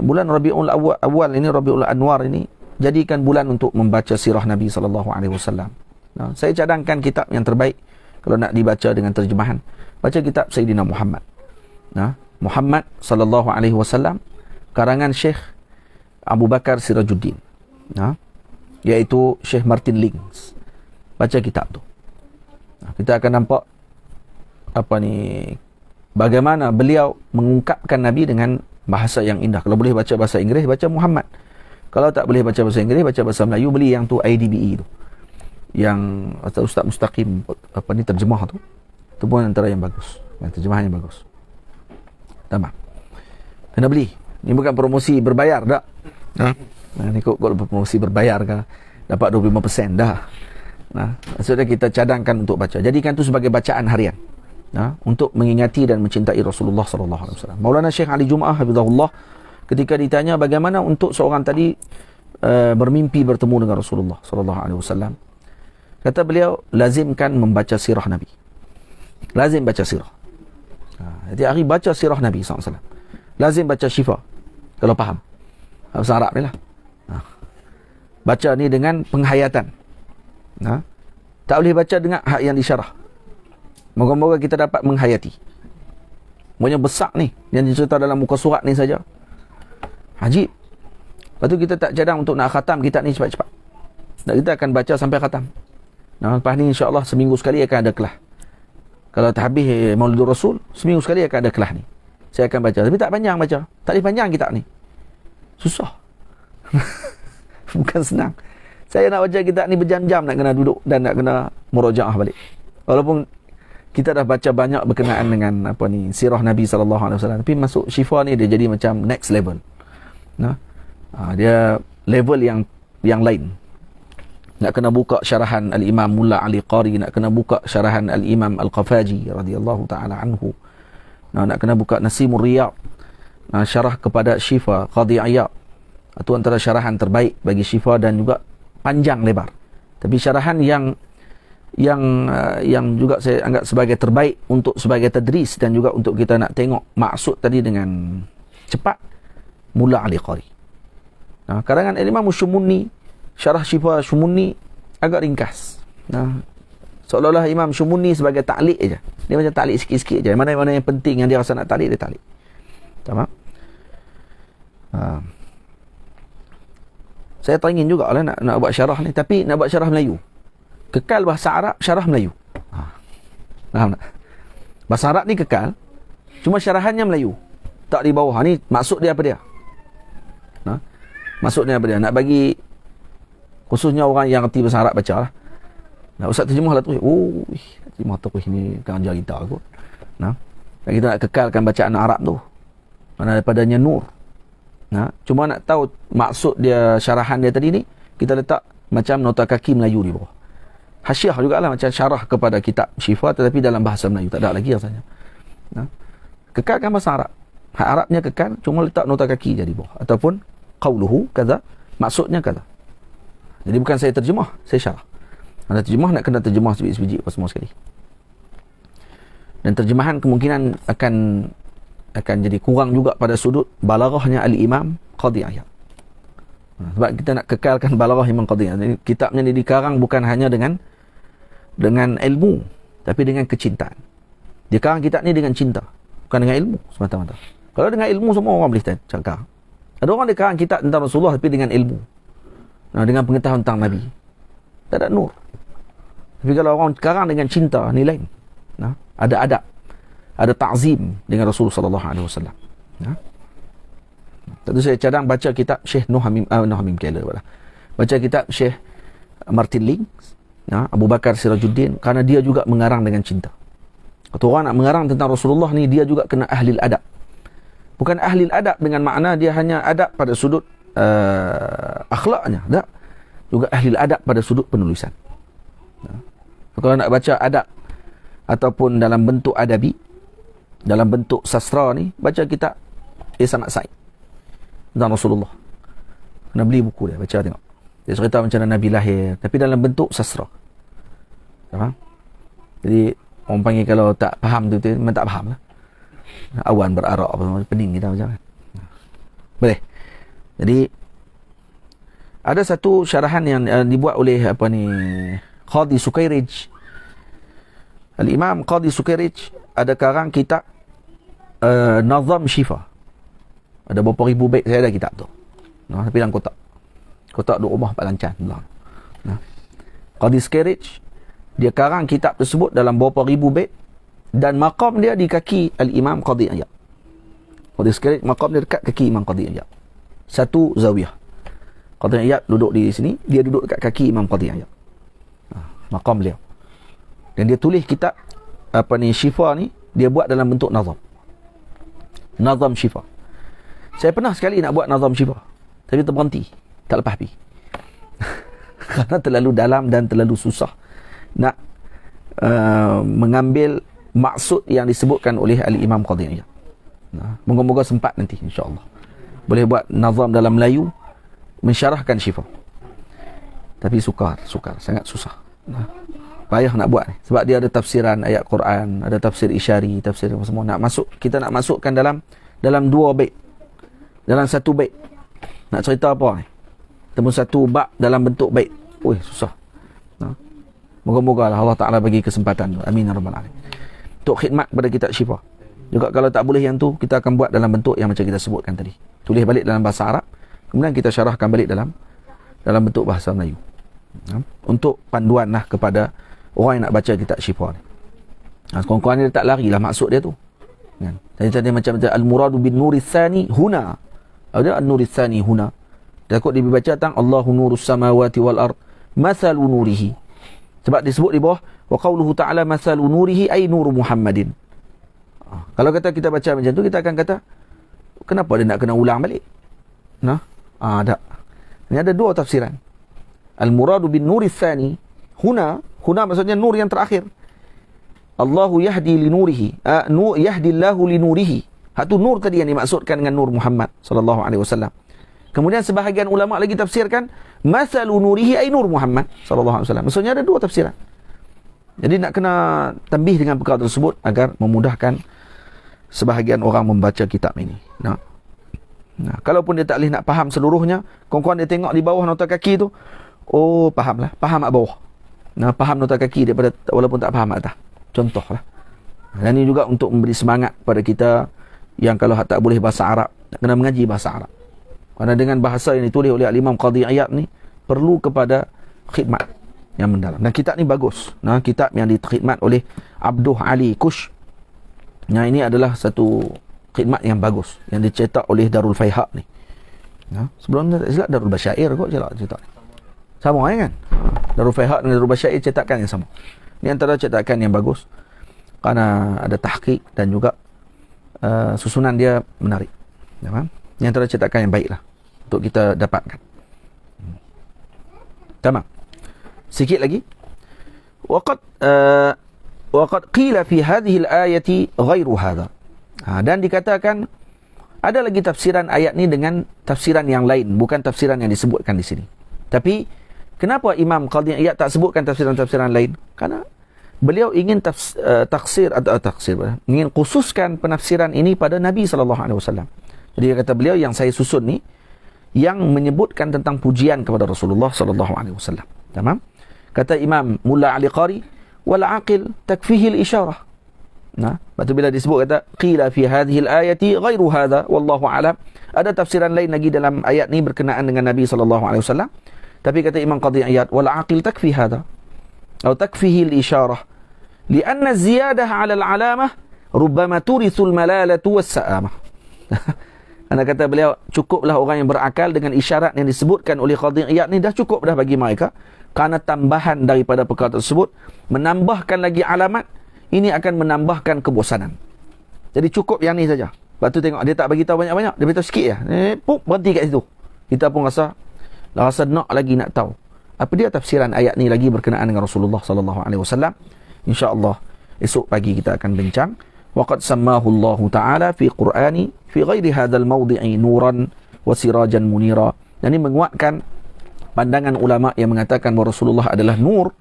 bulan Rabiul Awal ini, Rabiul Anwar ini, jadikan bulan untuk membaca sirah Nabi sallallahu alaihi wasallam. Saya cadangkan kitab yang terbaik kalau nak dibaca dengan terjemahan, baca kitab Sayyidina Muhammad. Muhammad sallallahu alaihi wasallam karangan Syekh Abu Bakar Sirajuddin, iaitu Syekh Martin Links. Baca kitab tu. Kita akan nampak bagaimana beliau mengungkapkan Nabi dengan bahasa yang indah. Kalau boleh baca bahasa Inggeris, baca Muhammad. Kalau tak boleh baca bahasa Inggeris, baca bahasa Melayu, beli yang tu IDBE tu. Yang Ustaz Mustaqim terjemah tu. Tu pun antara yang bagus. Terjemahan yang bagus. Tamam. Kena beli. Ini bukan promosi berbayar tak? Ini kok promosi berbayar kan? Dapat 25% dah. Maksudnya kita cadangkan untuk baca. Jadikan itu sebagai bacaan harian. Untuk mengingati dan mencintai Rasulullah sallallahu alaihi wasallam. Maulana Syekh Ali Jumaah hafizahullah ketika ditanya bagaimana untuk seorang tadi bermimpi bertemu dengan Rasulullah sallallahu alaihi wasallam, kata beliau, lazimkan membaca sirah Nabi. Lazim baca sirah. Jadi hari baca sirah Nabi sallallahu alaihi wasallam. Lazim baca Syifa kalau faham bahasa Arab ni lah. Baca ni dengan penghayatan. Tak boleh baca dengan hak yang disyarah. Moga-moga kita dapat menghayati. Banyak besar ni yang dicerita dalam muka surat ni saja. Ajib. Lepas tu kita tak cadang untuk nak khatam kitab ni cepat-cepat. Dan kita akan baca sampai khatam. Lepas ni insya-Allah seminggu sekali akan ada kelas. Kalau tak habis Maulidur Rasul, seminggu sekali akan ada kelas ni. Saya akan baca. Tapi tak panjang baca. Tak boleh panjang kitab ni. Susah. Bukan senang. Saya nak baca kitab ni berjam-jam nak kena duduk dan nak kena murojaah balik. Walaupun kita dah baca banyak berkenaan dengan sirah Nabi sallallahu alaihi wasallam, tapi masuk Syifa ni dia jadi macam next level. Dia level yang lain. Nak kena buka syarahan Al-Imam Mulla Ali Qari, nak kena buka syarahan Al-Imam Al-Qafaji radhiyallahu taala anhu. Nak kena buka Nasimur Riyad, syarah kepada Syifa Qadhi Iyad. Itu antara syarahan terbaik bagi Syifa dan juga panjang lebar. Tapi syarahan yang juga saya anggap sebagai terbaik untuk sebagai tadris dan juga untuk kita nak tengok maksud tadi dengan cepat, Mulla Ali Qari. Karangan Imam Syumunni, syarah Syifa Syumunni agak ringkas. Seolah-olah Imam Syumunni sebagai ta'liq aja. Dia macam ta'liq sikit-sikit aja. Mana-mana yang penting yang dia rasa nak ta'liq, dia ta'liq. Tamam? Saya teringin juga lah nak buat syarah ni, tapi nak buat syarah Melayu. Kekal bahasa Arab, syarah Melayu. Faham tak? Bahasa Arab ni kekal, cuma syarahannya Melayu. Tak di bawah. Ni maksud dia apa dia? Maksudnya apa dia? Nak bagi khususnya orang yang reti bahasa Arab baca lah. Ustaz terjemah lah tu. Terjemah tu ni kan ajar kita kot. Dan kita nak kekalkan bacaan Arab tu. Mana daripadanya nur. Cuma nak tahu maksud dia, syarahan dia tadi ni, kita letak macam nota kaki Melayu di bawah. Hasyiah jugalah macam syarah kepada kitab Syifa tetapi dalam bahasa Melayu. Tak ada lagi rasanya. Kekalkan bahasa Arab. Hak Arabnya kekal, cuma letak nota kaki je di bawah. Ataupun qauluhu kaza, maksudnya kaza. Jadi bukan saya terjemah, saya syarah. Anda terjemah nak kena terjemah sebiji-sebiji apa semua sekali. Dan terjemahan kemungkinan akan jadi kurang juga pada sudut balaghahnya Al-Imam Qadhi Iyad. Sebab kita nak kekalkan balaghah Imam Qadhi Iyad. Jadi kitabnya ni dikarang bukan hanya dengan ilmu, tapi dengan kecintaan. Dia karang kitab ni dengan cinta, bukan dengan ilmu semata-mata. Kalau dengan ilmu semua orang boleh cakap. Ada orang dia karang kitab tentang Rasulullah tapi dengan ilmu. Dengan pengetahuan tentang Nabi. Tak ada nur. Tapi kalau orang karang dengan cinta, ni lain. Ada adab, ada ta'zim dengan Rasulullah sallallahu alaihi wasallam. Tentu saya cadang baca kitab Syekh Nuh Hamim Keller pula. Baca kitab Syekh Martin Link, Abu Bakar Sirajuddin, kerana dia juga mengarang dengan cinta. Kalau orang nak mengarang tentang Rasulullah ni, dia juga kena ahli adab. Bukan ahli adab dengan makna dia hanya adab pada sudut akhlaknya, tak. Juga ahli adab pada sudut penulisan. Kalau nak baca adab ataupun dalam bentuk adabi, dalam bentuk sastra ni, baca kitab Ihsan Sa'id tentang Rasulullah. Kena beli buku dia, baca tengok. Dia cerita macam mana Nabi lahir, tapi dalam bentuk sastra. Faham? Jadi orang panggil kalau tak faham tu memang tak faham lah. Awan berarak apa semua, pening kita macam kan. Boleh. Jadi ada satu syarahan yang dibuat oleh Qadhi Sukairij. Al-Imam Qadhi Sukairij ada karang kitab Nazam Syifa. Ada berapa ribu bait, saya ada kitab tu. Tapi dalam kotak. Kotak duk rumah Pak Lancan. Qadhi Sukairij dia karang kitab tersebut dalam berapa ribu bait dan maqam dia di kaki Al-Imam Qadhi Iyad. Qadhi Sukairij maqam dia dekat kaki Imam Qadhi Iyad. Satu zawiyah. Qadhi Iyad duduk di sini, dia duduk dekat kaki Imam Qadhi Iyad. Maqam beliau. Dan dia tulis kitab Syifa ni, dia buat dalam bentuk nazam. Nazam Syifa. Saya pernah sekali nak buat nazam Syifa, tapi terberhenti, tak lepas pergi. Kerana terlalu dalam dan terlalu susah nak mengambil maksud yang disebutkan oleh Al-Imam Qadhi Iyad. Moga-moga sempat nanti insya-Allah boleh buat nazam dalam Melayu mensyarahkan Syifa. Tapi sukar, sangat susah. Payah nak buat ni. Sebab dia ada tafsiran ayat Quran, ada tafsir isyari, tafsir apa semua. Kita nak masukkan dalam dua bait. Dalam satu bait. Nak cerita apa ni? Temu satu bab dalam bentuk bait. Susah. Moga-moga Allah Ta'ala bagi kesempatan tu. Amin ya rabbal alamin. Untuk khidmat kepada kitab Syifa. Juga kalau tak boleh yang tu, kita akan buat dalam bentuk yang macam kita sebutkan tadi. Tulis balik dalam bahasa Arab, kemudian kita syarahkan balik dalam bentuk bahasa Melayu. Untuk panduan lah kepada orang yang nak baca kitab Syifa ni. Kurang-kurang dia tak larilah maksud dia tu. Tadi macam al-muradu bin nuris tsani huna. Ada an-nuris tsani huna. Takut dia baca tentang Allahu nurus samawati wal ard mathalu nurihi. Sebab disebut di bawah wa qauluhu ta'ala mathalu nurihi ay nur Muhammadin. Kalau kata kita baca macam tu, kita akan kata kenapa dia nak kena ulang balik? Tak. Ini ada dua tafsiran. Al-muradu bin nuris tsani huna maksudnya nur yang terakhir. Allahu yahdi li nurihi. Yahdi Allahu li nurihi. Hatu nur tadi yang dimaksudkan dengan nur Muhammad sallallahu alaihi wasallam. Kemudian sebahagian ulama lagi tafsirkan masalu nurihi ay nur Muhammad sallallahu alaihi wasallam. Maksudnya ada dua tafsiran. Jadi nak kena tambih dengan perkara tersebut agar memudahkan sebahagian orang membaca kitab ini. Nah, kalaupun dia tak boleh nak faham seluruhnya, kawan-kawan dia tengok di bawah nota kaki tu, oh fahamlah, faham kat bawah. Nah, faham nota kaki daripada walaupun tak faham atas. Contohlah. Dan ini juga untuk memberi semangat pada kita yang kalau tak boleh bahasa Arab, nak kena mengaji bahasa Arab. Kerana dengan bahasa yang ditulis oleh Imam Qadhi Iyad ni perlu kepada khidmat yang mendalam. Dan kitab ni bagus. Nah, kitab yang dikhidmat oleh Abduh Ali Kush. Nah, ini adalah satu khidmat yang bagus yang dicetak oleh Darul Faihaq ni. Nah, sebelum ni tak silap Darul Basyair kot cetak ni. Sama kan? Darul Faihaq dan Darul Basyair cetakan yang sama. Ini antara cetakan yang bagus. Kerana ada tahqiq dan juga susunan dia menarik. Ya, ini antara cetakan yang baiklah untuk kita dapatkan. Tamam. Sikit lagi. Waqad qila fi hadhihi al-ayati ghairu hadha. Dan dikatakan ada lagi tafsiran ayat ni dengan tafsiran yang lain, bukan tafsiran yang disebutkan di sini. Tapi kenapa Imam Qadhi Iyad tak sebutkan tafsiran-tafsiran lain? Karena beliau ingin ingin khususkan penafsiran ini pada Nabi sallallahu alaihi wasallam. Jadi kata beliau yang saya susun ni yang menyebutkan tentang pujian kepada Rasulullah sallallahu alaihi wasallam. Tamam? Kata Imam Mulla Ali Qari, wal aqil takfihi al-isyarah. Nah, lepas bila disebut kata qila fi hadhihi al-ayati ghairu hadha wallahu alam. Ada tafsiran lain lagi dalam ayat ni berkenaan dengan Nabi sallallahu alaihi wasallam. Tapi kata Imam Qadhi Iyad, wal aqil takfi hadha atau takfihi al-isyarah. Lianna ziyadah 'ala al-'alamah rubbama turithu al-malalatu was-sa'amah. Anda kata beliau, cukuplah orang yang berakal dengan isyarat yang disebutkan oleh Qadhi Iyad ni, dah cukup dah bagi mereka. Kerana tambahan daripada perkara tersebut, menambahkan lagi alamat, ini akan menambahkan kebosanan. Jadi cukup yang ni saja. Lepas tu tengok, dia tak bagi tahu banyak-banyak, dia beritahu sikit je. Berhenti kat situ. Kita pun rasa nak lagi nak tahu. Apa dia tafsiran ayat ni lagi berkenaan dengan Rasulullah sallallahu alaihi wasallam. InsyaAllah esok pagi kita akan bincang. Waqad sammahu Allah Ta'ala fi Qur'ani fi ghairi hadzal mawdi'i nuran wa sirajan munira. Dan ini menguatkan pandangan ulama yang mengatakan bahawa Rasulullah adalah nur.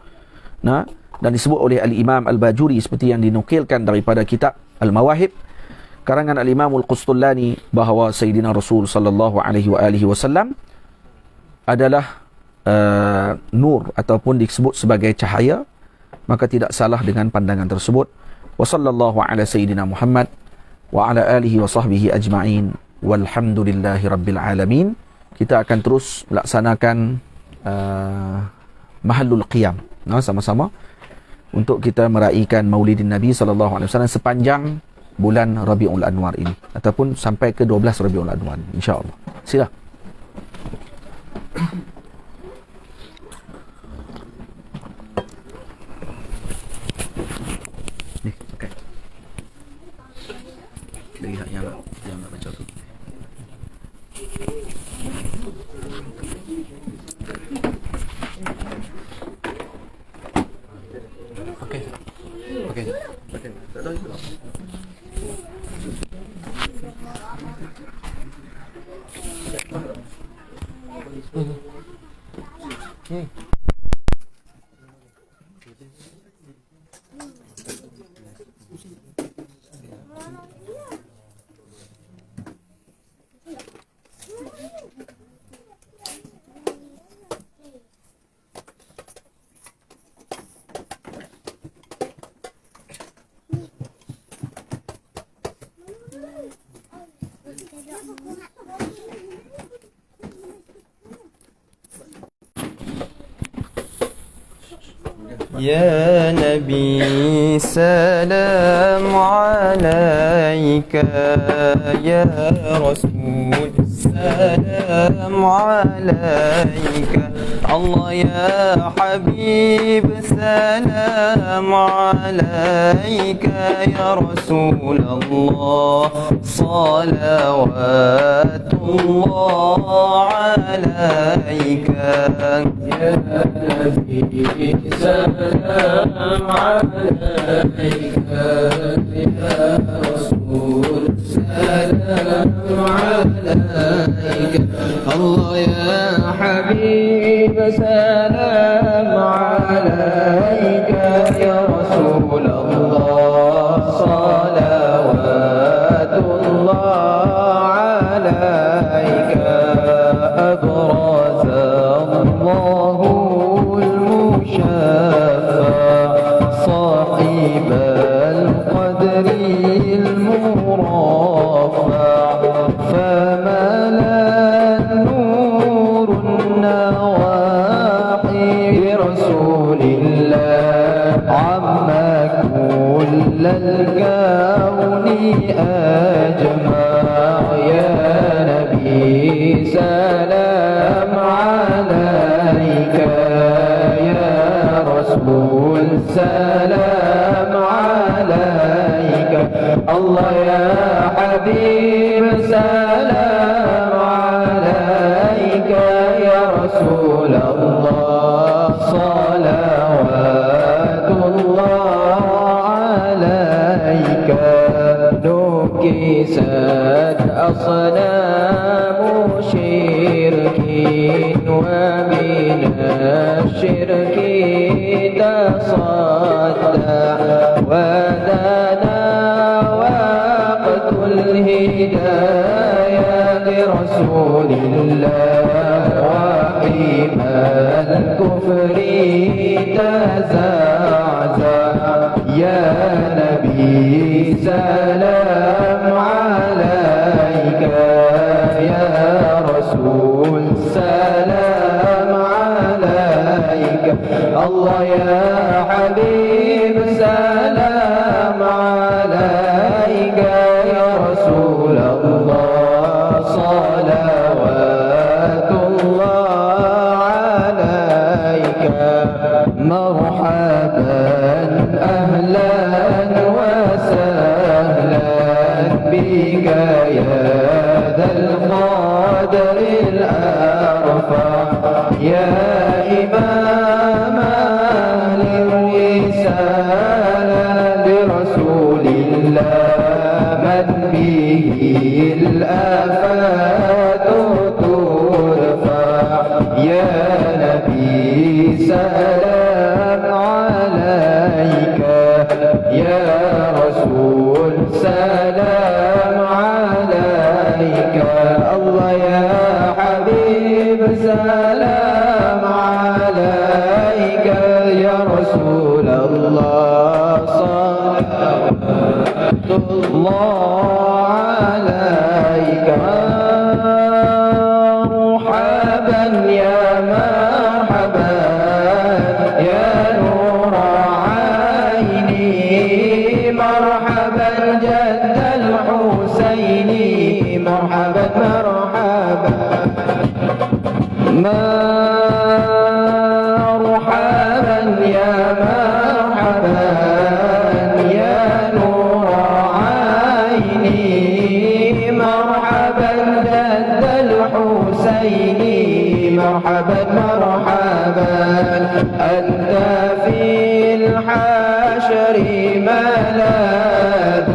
Nah, dan disebut oleh Al-Imam Al-Bajuri seperti yang dinukilkan daripada kitab Al-Mawahib karangan Al-Imam Al-Qustullani bahawa Sayyidina Rasul sallallahu alaihi wasallam adalah nur ataupun disebut sebagai cahaya, maka tidak salah dengan pandangan tersebut. Wa sallallahu ala sayyidina Muhammad wa ala alihi wa sahbihi ajma'in walhamdulillahi rabbil alamin. Kita akan terus melaksanakan mahallul qiyam sama-sama untuk kita meraihkan Maulidin Nabi sallallahu alaihi wasallam sepanjang bulan Rabiul Anwar ini ataupun sampai ke 12 Rabiul Anwar insya-Allah. Sila. Ni, okey. Lihat yang nak baca tu. Okey. Tak tahu juga. يا نبي سلام عليك يا رسول سلام عليك الله يا حبيب سلام عليك يا رسول الله صلوات الله عليك يا نبي سلام عليك يا رسول سلام عليك الله المرفع فملا النور النواحي برسول الله عما كل الكون أجمع يا نبي سلام عليك يا رسول سلام عليك الله يا حبيب سلام عليك يا رسول الله صلوات الله عليك نكست أصنام شرك ومن الشرك تصدع ودنا وقت الهداية لرسول الله وحيم الكفر تزعزع يا نبي سلام عليك يا رسول سلام عليك الله يا حبيب سلام عليك يا رسول الله صلوات الله عليك مرحبا أهلا وسهلا بك يا ذا القدر الأرفع يا إمام الرسالة لرسول الله من به الآفات ترفع يا نبي سلام عليك يا رسول سلام عليك الله يا حبيب سلام عليك يا رسول الله صلوات الله عليك مرحبا يا مرحبا يا نور عيني مرحبا جد الحسين مرحبا مرحبا مرحبا يا مرحبا يا نور عيني مرحبا جد الحسين مرحبا مرحبا أنت في الحشر ملاذ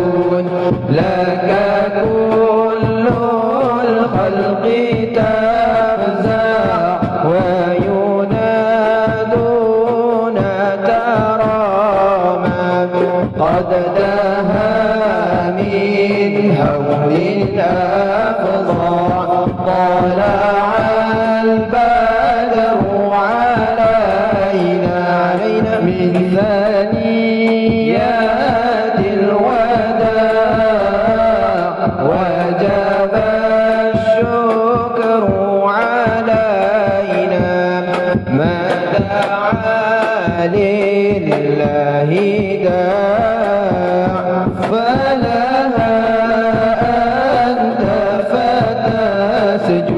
لك كل الخلق تفزع وينادون تراما قد دها من هول أفظع طلع البدر علينا من ثنيات الوداع وجب الشكر علينا ما دعا لله داع فلها أنت فتسجد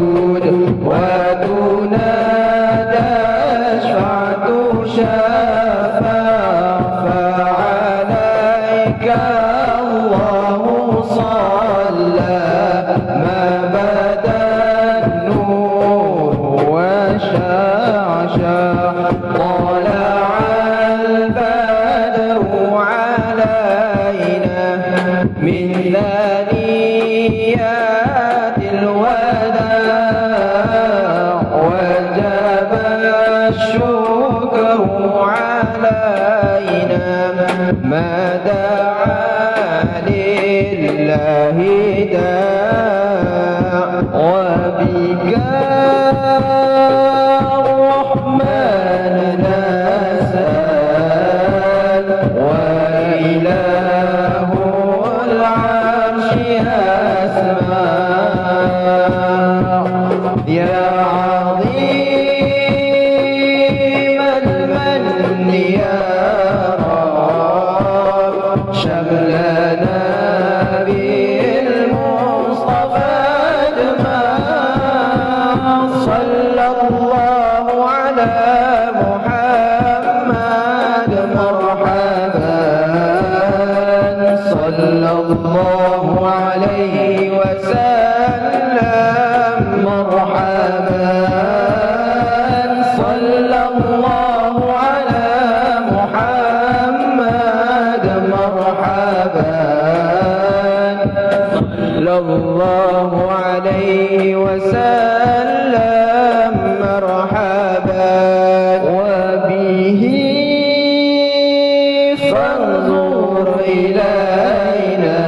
وتنادى اشفع تشفع فعليك الله صلى ما بدا النور وشعشع طلع البدر علينا من ثنيات الوداع وجب الشكر علينا ما دعا لله داع وبك الرحمن نسأل وإله بها أسماء يا عظيم المن يا رب شملنا بالمصطفى أجمع صلى الله على محمد مرحبا صلى الله عليه وسلم مرحبا صلى الله على محمد مرحبا صلى الله عليه وسلم مرحبا وبه فانظر إلينا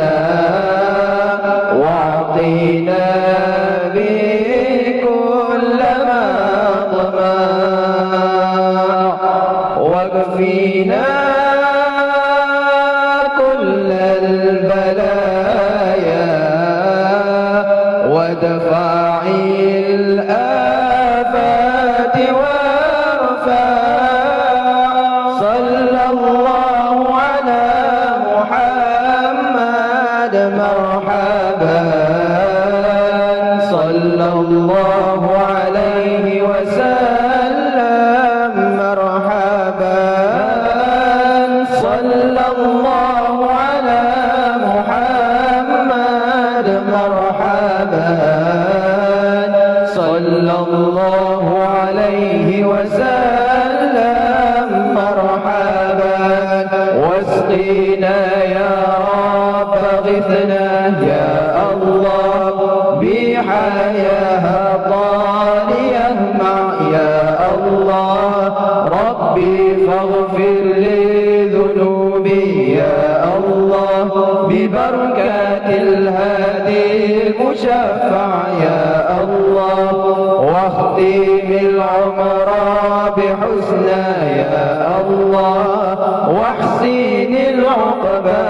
واعطينا بكل ما طمع واكفينا كل البلايا ودفع الآفات وارفع صلى الله على محمد مرحبا صلى الله عليه وسلم مرحبا صلى الله على محمد مرحبا صلى الله عليه وسلم مرحبا واسقينا يا رب اغثنا يا الله بحياها طالية مع يا الله ربي فاغفر لي ذنوبي يا الله ببركات الهادي المشفع يا الله واختم العمر بحسنى يا الله واحسن العقبى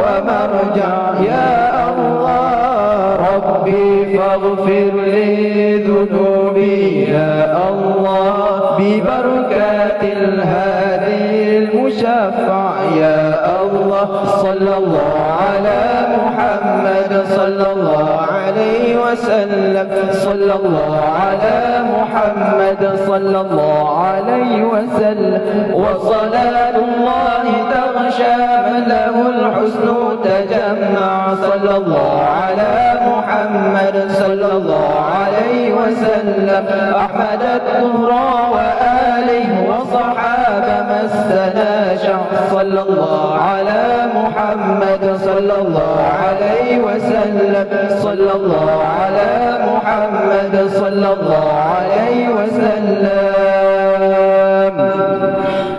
ومرجع يا الله ربي فاغفر لي ذنوبي يا الله ببركات الهادي المشفع يا الله صلى الله على محمد صلى الله عليه وسلم صلى الله على محمد صلى الله عليه وسلم وصلاة الله تغشى من له الحسن تجمع صلى الله على محمد صلى الله عليه وسلم أحمد الطهرى وآله وصحابة مسنا شخص صلى الله على محمد صلى الله عليه وسلم صلى الله على محمد صلى الله عليه وسلم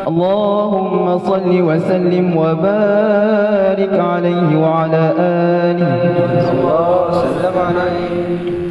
اللهم صل وسلم وبارك عليه وعلى آله صلى الله وسلم عليه